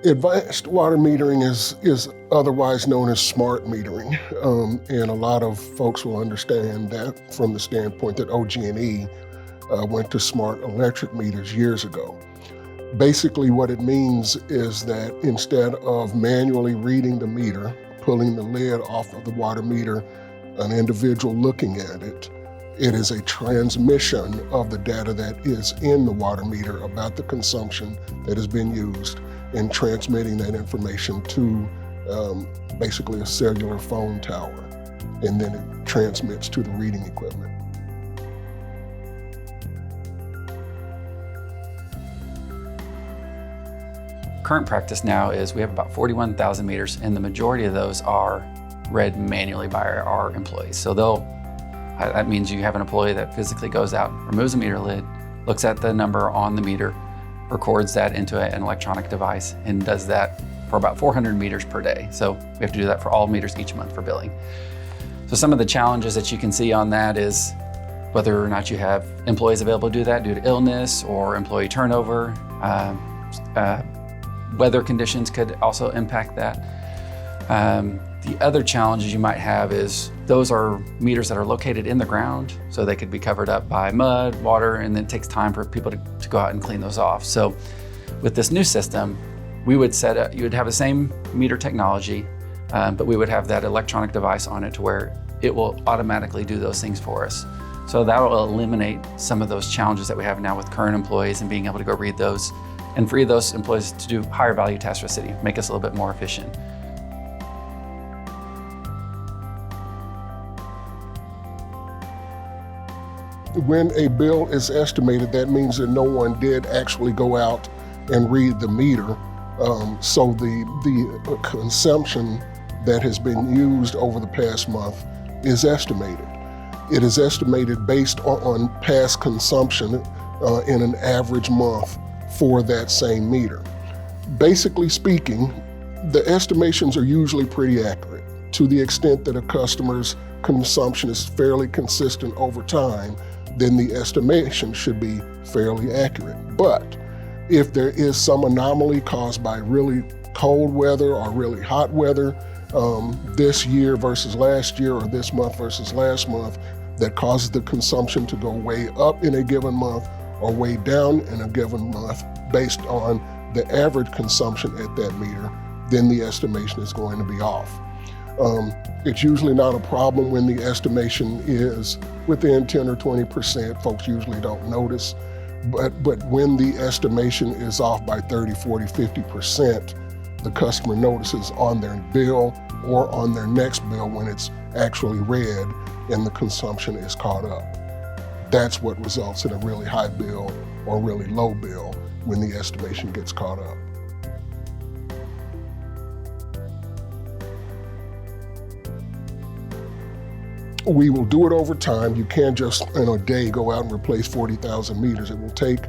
Advanced water metering is otherwise known as smart metering, and a lot of folks will understand that from the standpoint that OG&E went to smart electric meters years ago. Basically what it means is that instead of manually reading the meter, pulling the lid off of the water meter, an individual looking at it, it is a transmission of the data that is in the water meter about the consumption that has been used and transmitting that information to basically a cellular phone tower, and then it transmits to the reading equipment. Current practice now is we have about 41,000 meters, and the majority of those are read manually by our employees. So that means you have an employee that physically goes out, removes a meter lid, looks at the number on the meter, records that into an electronic device, and does that for about 400 meters per day. So we have to do that for all meters each month for billing. So some of the challenges that you can see on that is whether or not you have employees available to do that due to illness or employee turnover. Weather conditions could also impact that. The other challenges you might have is those are meters that are located in the ground, so they could be covered up by mud, water, and then it takes time for people to go out and clean those off. So with this new system, you would have the same meter technology, but we would have that electronic device on it to where it will automatically do those things for us. So that will eliminate some of those challenges that we have now with current employees and being able to go read those and free those employees to do higher value tasks for the city, make us a little bit more efficient. When a bill is estimated, that means that no one did actually go out and read the meter. So the consumption that has been used over the past month is estimated. It is estimated based on past consumption in an average month for that same meter. Basically speaking, the estimations are usually pretty accurate to the extent that a customer's consumption is fairly consistent over time. Then the estimation should be fairly accurate. But if there is some anomaly caused by really cold weather or really hot weather this year versus last year, or this month versus last month, that causes the consumption to go way up in a given month or way down in a given month based on the average consumption at that meter, then the estimation is going to be off. It's usually not a problem when the estimation is within 10 or 20%. Folks usually don't notice. But when the estimation is off by 30, 40, 50%, the customer notices on their bill or on their next bill when it's actually read and the consumption is caught up. That's what results in a really high bill or really low bill when the estimation gets caught up. We will do it over time. You can't just in a day go out and replace 40,000 meters. It will take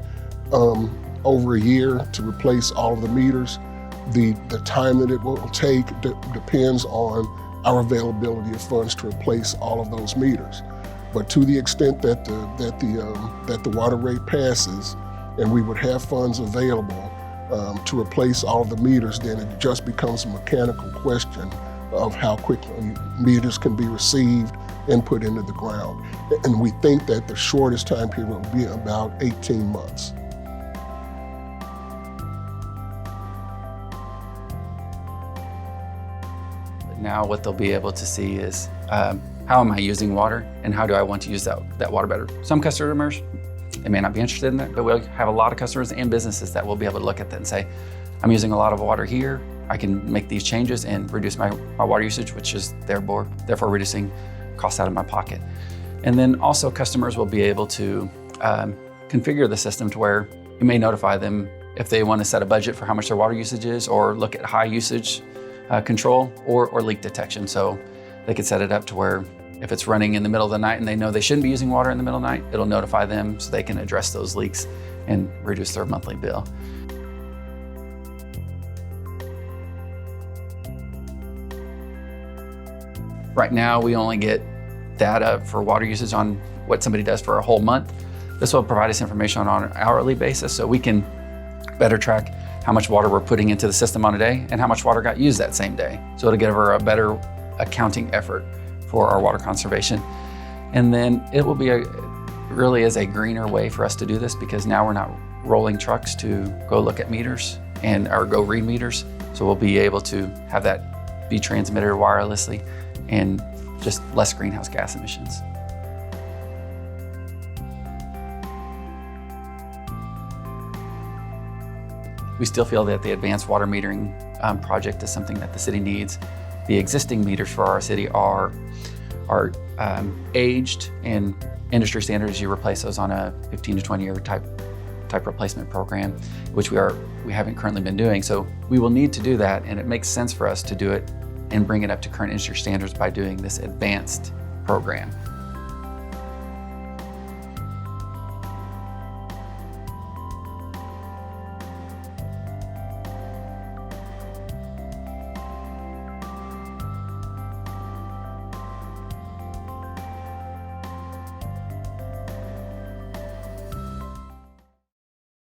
over a year to replace all of the meters. The time that it will take depends on our availability of funds to replace all of those meters. But to the extent that the water rate passes and we would have funds available to replace all of the meters, then it just becomes a mechanical question of how quickly meters can be received and put into the ground. And we think that the shortest time period will be about 18 months. Now what they'll be able to see is how am I using water and how do I want to use that water better. Some customers, they may not be interested in that, but we'll have a lot of customers and businesses that will be able to look at that and say, I'm using a lot of water here. I can make these changes and reduce my water usage, which is therefore reducing costs out of my pocket. And then also customers will be able to configure the system to where you may notify them if they want to set a budget for how much their water usage is, or look at high usage control or leak detection. So they could set it up to where if it's running in the middle of the night and they know they shouldn't be using water in the middle of the night, it'll notify them so they can address those leaks and reduce their monthly bill. Right now, we only get data for water usage on what somebody does for a whole month. This will provide us information on an hourly basis so we can better track how much water we're putting into the system on a day and how much water got used that same day. So it'll give her a better accounting effort for our water conservation. And then it will be really is a greener way for us to do this, because now we're not rolling trucks to go look at meters or go read meters. So we'll be able to have that be transmitted wirelessly and just less greenhouse gas emissions. We still feel that the advanced water metering project is something that the city needs. The existing meters for our city are aged, and industry standards, you replace those on a 15 to 20 year type replacement program, which we haven't currently been doing. So we will need to do that, and it makes sense for us to do it and bring it up to current industry standards by doing this advanced program.